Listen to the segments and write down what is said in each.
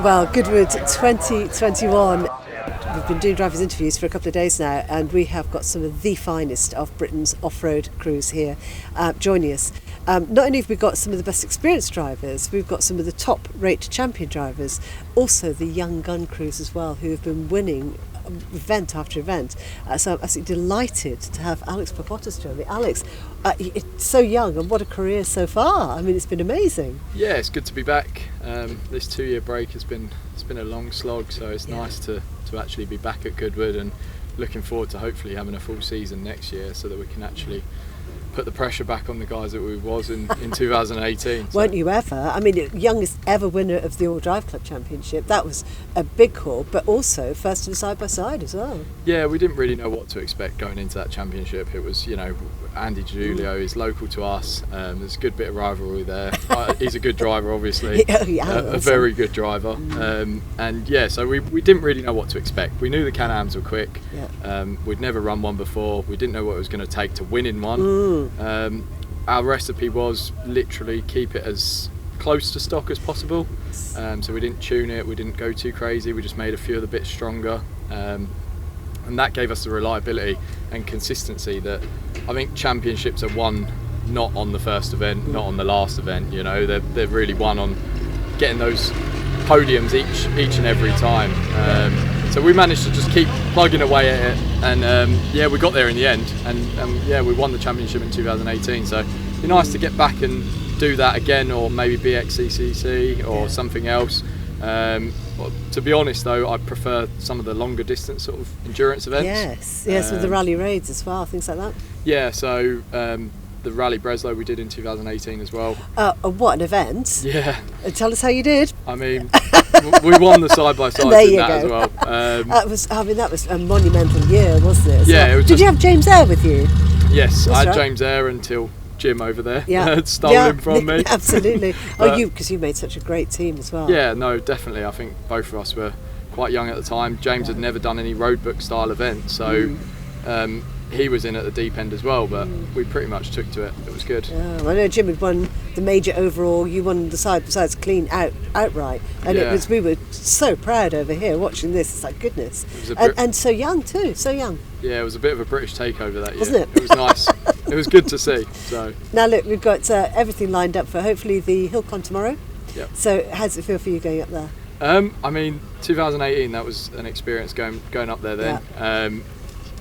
Well, Goodwood 2021. We've been doing drivers' interviews for a couple of days now, and we have got some of the finest of Britain's off-road crews here joining us. Not only have we got some of the best experienced drivers, we've got some of the top-rate champion drivers, also the young gun crews as well, who have been winning event after event. So I'm absolutely delighted to have Alex Parpottas join me. Alex, it's so young, and what a career so far. I mean, it's been amazing. Yeah, it's good to be back. This 2-year break has been a long slog, so it's nice to actually be back at Goodwood, and looking forward to hopefully having a full season next year so that we can actually put the pressure back on the guys that we was in 2018. So. Weren't you ever? I mean, youngest ever winner of the All Drive Club Championship. That was a big call, but also first in the side-by-side as well. Yeah, we didn't really know what to expect going into that championship. It was, Andy Giulio is local to us. There's a good bit of rivalry there. He's a good driver, obviously. A very good driver. And yeah, so we didn't really know what to expect. We knew the Can-Ams were quick. Yeah. We'd never run one before. We didn't know what it was going to take to win in one. Our recipe was literally keep it as close to stock as possible. So we didn't tune it, we didn't go too crazy, we just made a few of the bits stronger. And that gave us the reliability and consistency that I think championships are won not on the first event, not on the last event. They're really won on getting those podiums each and every time. So we managed to just keep plugging away at it, and we got there in the end, and we won the championship in 2018. So it'd be nice to get back and do that again, or maybe BXCCC or something else. To be honest though, I prefer some of the longer distance sort of endurance events. Yes, with the rally raids as well, things like that. Yeah, so the Rally Breslau we did in 2018 as well. What an event! Yeah. Tell us how you did. I mean, we won the side-by-side in that as well. That was a monumental year, wasn't it? Yeah. Did you have James Eyre with you? Yes, I had James Eyre until Jim over there had stolen him from me. Absolutely. Because you made such a great team as well. Yeah, no, definitely. I think both of us were quite young at the time. James had never done any roadbook style event, so he was in at the deep end as well, but we pretty much took to it. It was good. I know Jim had won the major overall. You won the side-by-sides clean outright, and we were so proud over here watching this. It's like goodness, and so young too, so young. Yeah, it was a bit of a British takeover that year. Wasn't it? It was nice. It was good to see. So now look, we've got everything lined up for hopefully the Hilton tomorrow. Yeah. So how does it feel for you going up there? I mean, 2018, that was an experience going up there then. Yeah.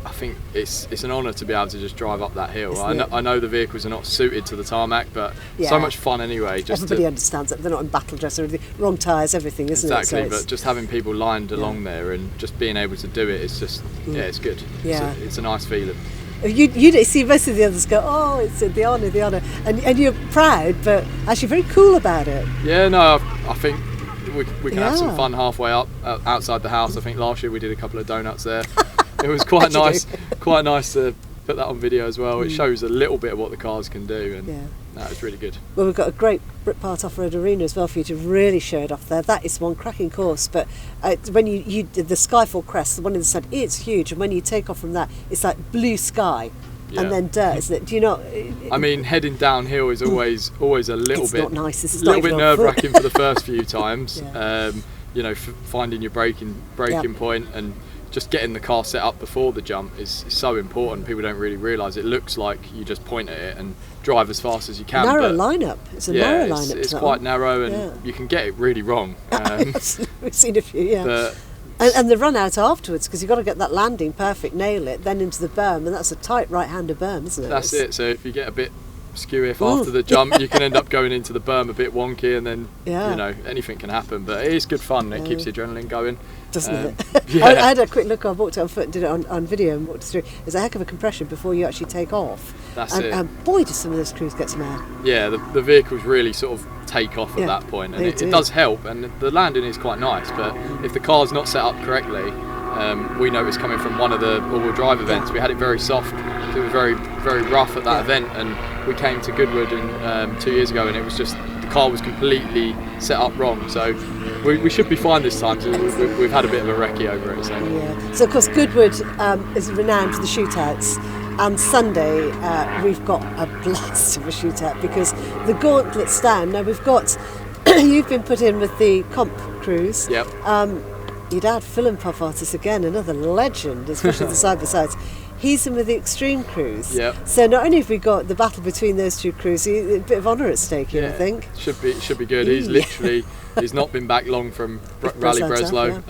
I think it's an honour to be able to just drive up that hill. I know the vehicles are not suited to the tarmac, but so much fun anyway. Everybody understands that they're not in battle dress or anything. Wrong tyres, everything, isn't it? Exactly, but just having people lined along there and just being able to do it, it's just it's good. Yeah. It's a nice feeling. You see most of the others go, oh, it's the honour, and you're proud, but actually very cool about it. Yeah, no, I think we can have some fun halfway up outside the house. I think last year we did a couple of donuts there. It was quite nice to put that on video as well. It shows a little bit of what the cars can do, and that was really good. Well, we've got a great Britpart off-road arena as well for you to really show it off there. That is one cracking course, but when you did the Skyfall Crest, the one in the centre, it's huge, and when you take off from that, it's like blue sky. Yeah. And then dirt, isn't it? Do you not? I mean, heading downhill is always a little bit. Not nice. It's a little bit nerve-wracking for the first few times. Yeah. Finding your braking point and just getting the car set up before the jump is so important. People don't really realise it. Looks like you just point at it and drive as fast as you can. Narrow lineup. It's a narrow lineup. It's quite narrow, and you can get it really wrong. We've seen a few, And the run out afterwards, because you've got to get that landing perfect, nail it, then into the berm, and that's a tight right-hander berm, isn't it? That's it. So if you get a bit skew after the jump, you can end up going into the berm a bit wonky, and then anything can happen. But it is good fun. It keeps the adrenaline going, doesn't it? I had a quick look. I walked it on foot and did it on video and walked through. There's a heck of a compression before you actually take off. That's it. And boy, do some of those crews get some air. Yeah, the vehicles really sort of take off at that point, and it does help, and the landing is quite nice. But if the car's not set up correctly, we noticed coming from one of the all-wheel drive events, we had it very soft. It was very, very rough at that event, and we came to Goodwood 2 years ago, and it was just the car was completely set up wrong. So we should be fine this time. So we've had a bit of a recce over it. So of course Goodwood is renowned for the shootouts. And Sunday we've got a blast of a shootout because the gauntlet stand. Now we've got you've been put in with the comp crews. Yep. Your dad, Philip Parpottas, again, another legend, especially the side-by-sides. He's in with the extreme crews. Yep. So not only have we got the battle between those two crews, a bit of honour at stake here, I think. Should be good. He's not been back long from Rally Breslau,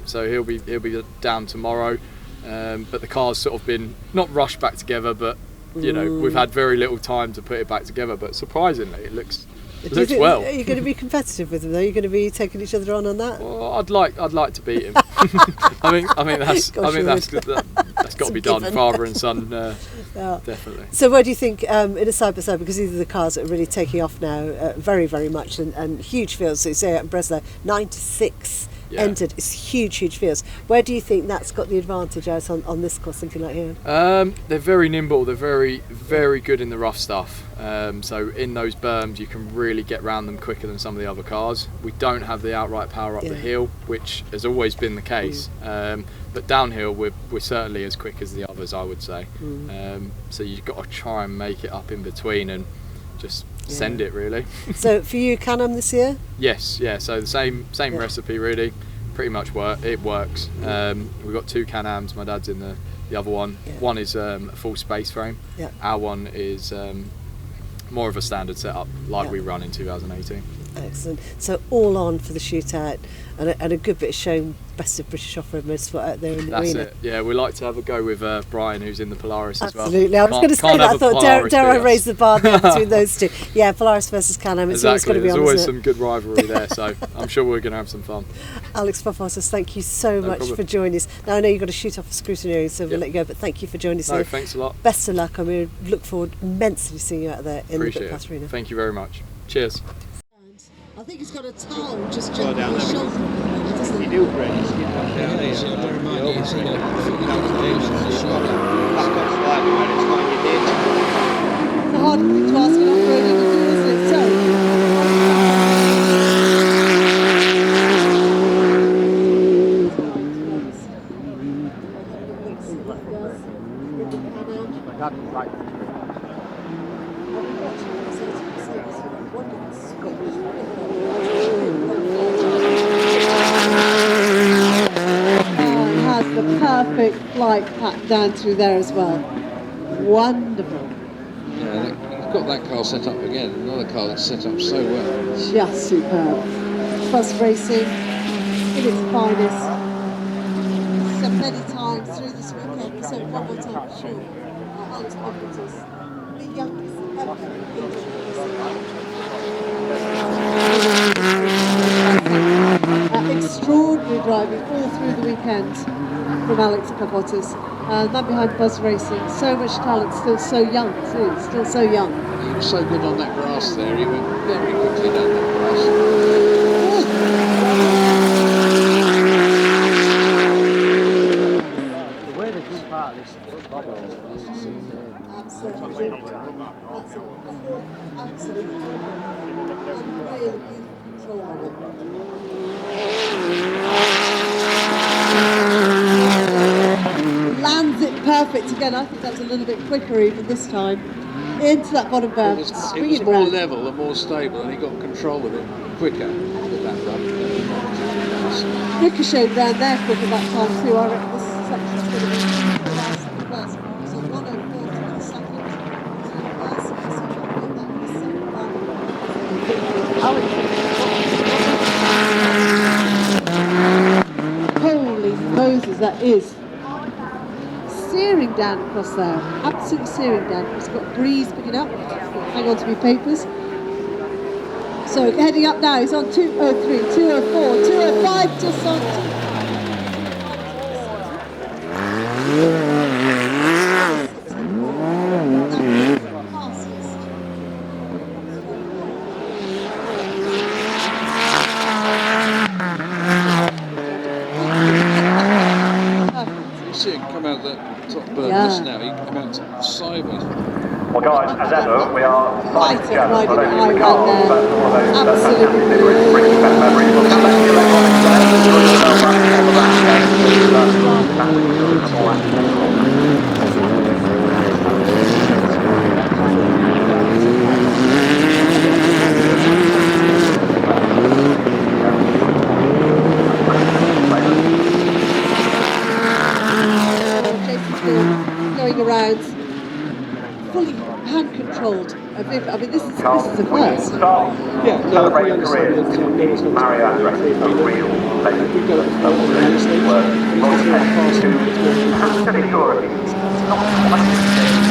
so he'll be down tomorrow. But the car's sort of been not rushed back together, but we've had very little time to put it back together. But surprisingly, it looks well. Are you going to be competitive with him though? Are you going to be taking each other on that? Well, I'd like to beat him. I think that's got to be done. Father and son, definitely. So where do you think in a side by side, because these are the cars that are really taking off now, very very much, and huge fields. So you say out in Breslau, 96 entered. It's huge fields. Where do you think that's got the advantage out on this course, something like here? They're very nimble. They're very very good in the rough stuff. So in those berms, you can really get round them quicker than some of the other cars. We don't have the outright power up the hill, which has always been the case. But downhill, we're certainly as quick as the others, I would say. So you've got to try and make it up in between and just send it, really. So for you, Can-Am this year? Yes, yeah. So the same recipe, really. Pretty much it works. We've got 2 Can-Ams. My dad's in the other one. One is a full space frame. Our one is more of a standard setup, like we run in 2018. Excellent. So all on for the shootout, and a good bit of showing best of British off-road motorsport out there in the arena. That's it. Yeah, we like to have a go with Brian, who's in the Polaris as well. Absolutely. I was going to say that. I thought, dare I raise the bar there between those two? Yeah, Polaris versus Can-Am. It's always got to be on. There's always some good rivalry there, so I'm sure we're going to have some fun. Alex Parpottas, thank you so much for joining us. Now I know you've got to shoot off a scrutineering, so we'll let you go. But thank you for joining us. No, thanks a lot. Best of luck. I mean, look forward immensely to seeing you out there in the Britpart arena. Thank you very much. Cheers. I think he's got a towel just jumping on his shoulder. You do, Greg. Bear in mind, you see that it's a hard thing to ask an off-roading to do, isn't it? Perfect flight path down through there as well. Wonderful. Yeah, you've got that car set up again. Another car that's set up so well. Just superb. Bus racing in its finest. So many times through this weekend. So one more time for sure. Alex Parpottas, the youngest extraordinary driving all through the weekend from Alex Parpottas. Man behind Buzz Racing, so much talent, still so young too, still so young. He was so good on that grass there, he went very quickly down that grass. The way they keep part of this bubble is absolutely. Absolutely. Really beautiful control of it. Lands it perfect again. I think that's a little bit quicker even this time. Into that bottom berm. It was more level and more stable, and he got control of it quicker with that run. Ricocheted round there quicker that time too. I reckon this section's going to be the first. So 104 to the second. Holy Moses, that is searing down across there, absolutely searing down. It's got a breeze picking up. Hang on to my papers. So heading up now, he's on 203, 204, 205, just on 2. See it come out the top berm just now, he came out sideways. Well guys, as ever, we are Right at the high run there. Absolutely. mean, this is a first. Yeah, no, we understand that it's not Mario Andretti, a real legend. we've got it for the United States. It's not fast enough. Absolutely sure it's not